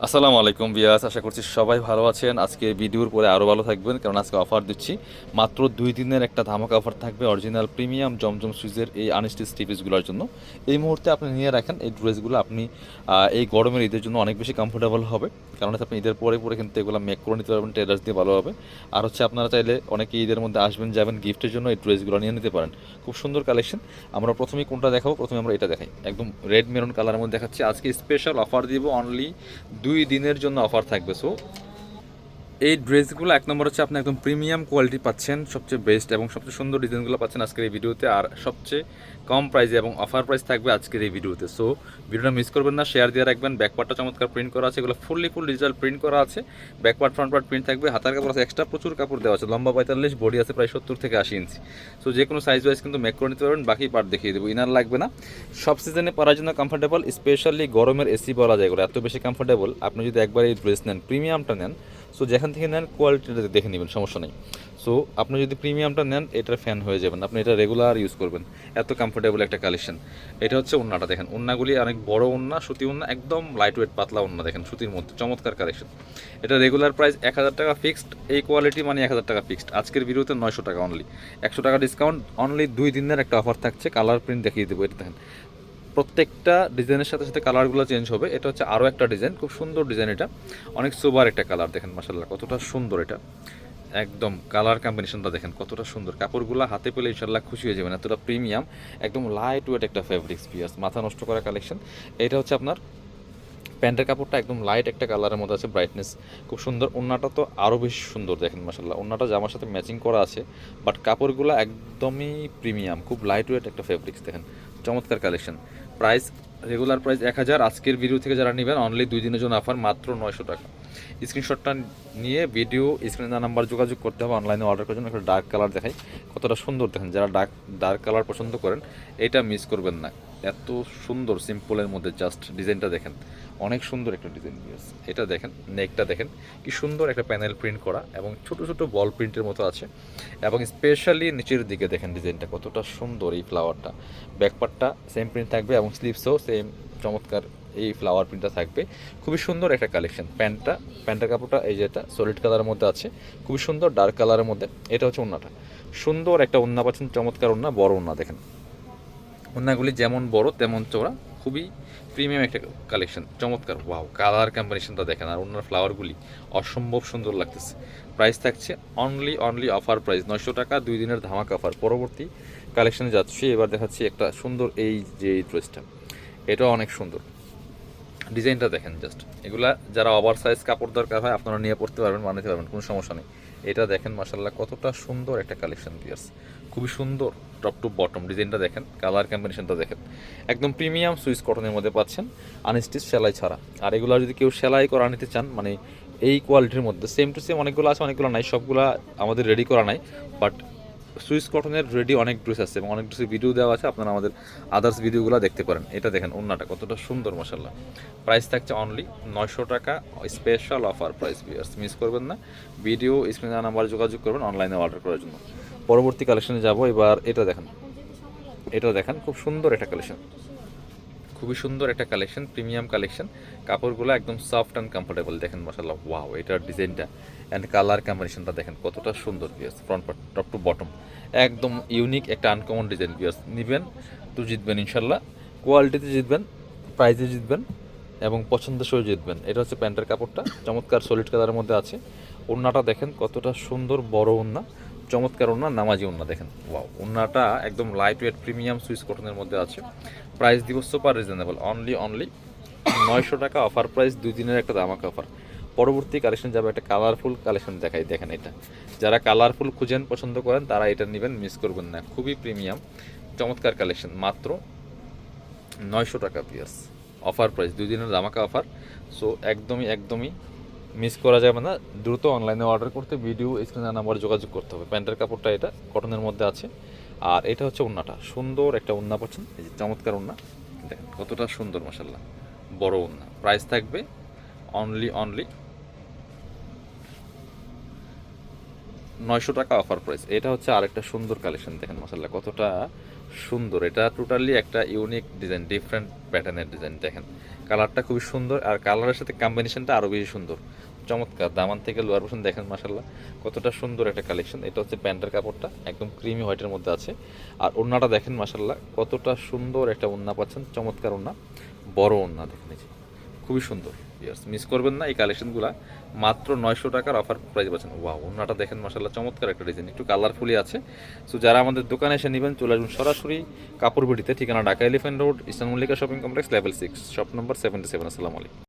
আসসালামু আলাইকুম বিয়াস, আশা করছি সবাই ভালো আছেন। আজকে ভিডিওর পরে আরও ভালো থাকবেন, কারণ আজকে অফার দিচ্ছি। মাত্র 2 দিনের একটা ধামাকা অফার থাকবে অরিজিনাল প্রিমিয়াম জমজম সুইজের এই আনস্টিচ টিপিসগুলোর জন্য। এই মুহূর্তে আপনি নিয়ে রাখেন এই ড্রেসগুলো। আপনি এই গরমের ঈদের জন্য অনেক বেশি কমফোর্টেবল হবে, কারণ হচ্ছে আপনি ঈদের পরে পরে কিন্তু এগুলো মেক করে নিতে পারবেন টেলার্স দিয়ে ভালোভাবে। আর হচ্ছে আপনারা চাইলে অনেকে ঈদের মধ্যে আসবেন যাবেন গিফটের জন্য এই ড্রেসগুলো নিয়ে নিতে পারেন। খুব সুন্দর কালেকশন। আমরা প্রথমেই কোনটা দেখাবো? প্রথমে আমরা এটা দেখাই, একদম রেড মেরুন কালারের মধ্যে দেখাচ্ছি। আজকে স্পেশাল অফার দিব, অনলি 2 দিনের জন্য অফার থাকবে। সো এই ড্রেসগুলো এক নম্বর হচ্ছে আপনি একদম প্রিমিয়াম কোয়ালিটি পাচ্ছেন, সবচেয়ে বেস্ট এবং সবচেয়ে সুন্দর ডিজাইনগুলো পাচ্ছেন আজকের এই ভিডিওতে, আর সবচেয়ে কম প্রাইসে এবং অফার প্রাইস থাকবে আজকের এই ভিডিওতে। সো ভিডিওটা মিস করবেন না, শেয়ার দিয়ে রাখবেন। ব্যাকপার্টটা চমৎকার প্রিন্ট করা আছে, এগুলো ফুল ডিজিটাল প্রিন্ট করা আছে। ব্যাকপার্ট ফ্রন্ট পার্ট প্রিন্ট থাকবে, হাতার কাপড় আছে এক্সট্রা, প্রচুর কাপড় দেওয়া আছে। লম্বা 45, বডি আছে প্রায় 70 থেকে 80 ইঞ্চি। সো যে কোনো সাইজ ওয়াইজ কিন্তু মেক করে নিতে পারবেন। বাকি পার্ট দেখিয়ে দেবো, ইনার লাগবে না। সব সিজনে পরার জন্য কমফোর্টেবল, স্পেশালি গরমের এসি বলা যায় এগুলো এত বেশি কমফোর্টেবল। আপনি যদি একবার এই ড্রেস নেন, প্রিমিয়ামটা নেন, সো যেখান থেকে নেন কোয়ালিটিটা দেখে নেবেন, সমস্যা নেই। সো আপনি যদি প্রিমিয়ামটা নেন, এটার ফ্যান হয়ে যাবেন, আপনি এটা রেগুলার ইউজ করবেন, এত কমফোর্টেবল একটা কালেকশন। এটা হচ্ছে ওন্নাটা দেখেন, ওন্নাগুলি অনেক বড় ওন্না, সুতি ওন্না, একদম লাইট ওয়েট পাতলা ওন্না দেখেন, সুতির মধ্যে চমৎকার কালেকশন। এটা রেগুলার প্রাইস 1000 টাকা ফিক্সড, এই কোয়ালিটি মানে 1000 টাকা ফিক্সড। আজকের ভিডিওতে 900 টাকা অনলি, 100 টাকা ডিসকাউন্ট। অনলি 2 দিনের একটা অফার থাকছে। কালার প্রিন্ট দেখিয়ে দেবো, এটা দেখেন প্রত্যেকটা ডিজাইনের সাথে সাথে কালারগুলো চেঞ্জ হবে। এটা হচ্ছে আরও একটা ডিজাইন, খুব সুন্দর ডিজাইন। এটা অনেক সুপার একটা কালার, দেখেন মাশাআল্লাহ কতটা সুন্দর। এটা একদম কালার কম্বিনেশনটা দেখেন কতটা সুন্দর। কাপড়গুলো হাতে পেলে ইনশাল্লাহ খুশি হয়ে যাবেন, এতটা প্রিমিয়াম, একদম লাইট ওয়েট একটা ফেব্রিক্স পিয়াস, মাথা নষ্ট করা কালেকশন। এটা হচ্ছে আপনার প্যান্টের কাপড়টা একদম লাইট একটা কালারের মধ্যে আছে, ব্রাইটনেস খুব সুন্দর। ওন্নাটা তো আরও বেশি সুন্দর দেখেন মাশাল্লাহ, ওন্নাটা জামার সাথে ম্যাচিং করা আছে, বাট কাপড়গুলো একদমই প্রিমিয়াম, খুব লাইট ওয়েট একটা ফেব্রিক্স দেখেন, চমৎকার কালেকশন। প্রাইস রেগুলার প্রাইস 1000, আজকের ভিডিও থেকে যারা নেবেন অনলি 2 দিনের জন্য অফার, মাত্র 900 টাকা। স্ক্রিনশটটা নিয়ে ভিডিও স্ক্রিনে নাম্বার যোগাযোগ করতে হবে অনলাইনে অর্ডার করার জন্য। একটা ডার্ক কালার দেখাই, কতটা সুন্দর দেখেন। যারা ডার্ক কালার পছন্দ করেন, এটা মিস করবেন না। এত সুন্দর সিম্পলের মধ্যে জাস্ট ডিজাইনটা দেখেন, অনেক সুন্দর একটা ডিজাইন। এটা দেখেন, নেকটা দেখেন কি সুন্দর একটা প্যানেল প্রিন্ট করা এবং ছোট ছোট বল প্রিন্টের মতো আছে। এবং স্পেশালি নিচের দিকে দেখেন ডিজাইনটা কতটা সুন্দর, এই ফ্লাওয়ারটা। ব্যাকপার্টটা সেম প্রিন্ট থাকবে এবং স্লিভসও সেম চমৎকার এই ফ্লাওয়ার প্রিন্টটা থাকবে। খুবই সুন্দর একটা কালেকশন। প্যান্টের কাপড়টা এই যেটা সলিড কালারের মধ্যে আছে, খুবই সুন্দর ডার্ক কালারের মধ্যে। এটা হচ্ছে ওন্নাটা, সুন্দর একটা ওন্না পাচ্ছেন, চমৎকার ওন্না, বড় ওন্না দেখেন। ওন্নাগুলি যেমন বড় তেমন চওড়া, খুবই প্রিমিয়াম একটা কালেকশন, চমৎকার। ওয়াও, কালার কম্বিনেশনটা দেখেন, আর ওনার ফ্লাওয়ারগুলি অসম্ভব সুন্দর লাগতেছে। প্রাইস থাকছে অনলি অফার প্রাইস 900 টাকা, 2 দিনের ধামাকা অফার। পরবর্তী কালেকশনে যাচ্ছি, এবার দেখাচ্ছি একটা সুন্দর এই যে এই ড্রেসটা, এটাও অনেক সুন্দর। ডিজাইনটা দেখেন জাস্ট, এগুলা যারা ওভার সাইজ কাপড় দরকার হয় আপনারা নিয়ে পড়তে পারবেন, বানাতে পারবেন, কোনো সমস্যা নেই। এটা দেখেন মাশাল্লাহ কতটা সুন্দর একটা কালেকশন পিয়ার্স, খুবই সুন্দর। টপ টু বটম ডিজাইনটা দেখেন, কালার কম্বিনেশনটা দেখেন, একদম প্রিমিয়াম সুইস কটনের মধ্যে পাচ্ছেন, আনস্টিচ সেলাই ছাড়া। আর এগুলো যদি কেউ সেলাই করা নিতে চান, মানে এই কোয়ালিটির মধ্যে সেম টু সেম অনেকগুলো আছে, অনেকগুলো নাই, সবগুলো আমাদের রেডি করা নাই। বাট সুইস কটনের রেডি অনেক ড্রেস আছে এবং অনেক ড্রেসের ভিডিও দেওয়া আছে, আপনারা আমাদের আদার্স ভিডিওগুলো দেখতে পারেন। এটা দেখেন ওন্নাটা কতটা সুন্দর মাশাল্লাহ। প্রাইস থাকছে অনলি 900 টাকা, special offer price viewers, miss করবেন না। ভিডিও স্ক্রিনে নাম্বার যোগাযোগ করবেন অনলাইনে অর্ডার করার জন্য। পরবর্তী কালেকশনে যাব এবার। এটা দেখেন খুব সুন্দর একটা কালেকশন, খুবই সুন্দর একটা কালেকশন, প্রিমিয়াম কালেকশন। কাপড়গুলো একদম সফট অ্যান্ড কমফোর্টেবল দেখেন মাশাআল্লাহ। ওয়াও, এটার ডিজাইনটা অ্যান্ড কালার কম্বিনেশনটা দেখেন কতটা সুন্দর পিয়ার্স, front part top to bottom একদম ইউনিক একটা আনকমন ডিজাইন পিয়ার্স। নেবেন তো জিতবেন ইনশাল্লাহ, কোয়ালিটিতে জিতবেন, প্রাইজে জিতবেন এবং পছন্দসই জিতবেন। এটা হচ্ছে প্যান্টের কাপড়টা, চমৎকার সলিড কালারের মধ্যে আছে। ওড়নাটা দেখেন কতটা সুন্দর, বড় ওড়না, চমৎকার ওড়না, নামাজি ওড়না দেখেন। ওয়াও, ওড়নাটা একদম লাইট ওয়েট প্রিমিয়াম সুইস কটনের মধ্যে আছে। প্রাইস দিব সুপার রিজনেবল, অনলি 900 টাকা অফার প্রাইস, 2 দিনের একটা ধামাকা অফার। পরবর্তী কালেকশন যাবে, একটা কালারফুল কালেকশন দেখাই, দেখেন এটা। যারা কালারফুল খুঁজেন, পছন্দ করেন, তারা এটা নেবেন, মিস করবেন না। খুবই প্রিমিয়াম চমৎকার কালেকশন, মাত্র 900 টাকা পিয়ার্স, অফার প্রাইস, 2 দিনের ধামাকা অফার। সো একদমই মিস করা যাবে না। দ্রুত অনলাইনে অর্ডার করতে ভিডিও স্ক্রিনে নাম্বার যোগাযোগ করতে হবে। প্যান্টের কাপড়টা এটা কটনের মধ্যে আছে, আর এটা হচ্ছে ওন্নাটা, সুন্দর একটা ওন্না পাচ্ছেন, এই যে চমৎকার ওন্না দেখেন কতটা সুন্দর মাশাল্লাহ, বড় ওন্না। প্রাইস থাকবে অনলি 900 টাকা অফার প্রাইস। এটা হচ্ছে আরেকটা সুন্দর কালেকশন দেখেন মাশাল্লাহ কতটা সুন্দর। এটা টোটালি একটা ইউনিক ডিজাইন, ডিফারেন্ট প্যাটার্নের ডিজাইন দেখেন, কালারটা খুবই সুন্দর, আর কালারের সাথে কম্বিনেশনটা আরও বেশি সুন্দর, চমৎকার। দামান থেকে লোয়ার পোর্শন দেখেন মাসাল্লাহ কতটা সুন্দর একটা কালেকশন। এটা হচ্ছে প্যান্টের কাপড়টা একদম ক্রিমি হোয়াইটের মধ্যে আছে। আর ওড়নাটা দেখেন মাসাল্লাহ কতটা সুন্দর একটা ওড়না পাচ্ছেন, চমৎকার ওড়না, বড় ওড়না দেখেন এই যে, খুবই সুন্দর। ইয়ার্স, মিস করবেন না এই কালেকশনগুলো, মাত্র 900 টাকার অফার প্রাইস পাচ্ছেন। ওয়াও, ওড়নাটা দেখেন মাসাল্লাহ চমৎকার একটা ডিজাইন, একটু কালারফুলি আছে। সো যারা আমাদের দোকানে এসে নেবেন চলে আসবেন সরাসরি কাপড় বিডিতে, ঠিকানা Dhaka elephant road, eastern Mallika shopping complex, level 6, shop number 77। আসসালামু আলাইকুম।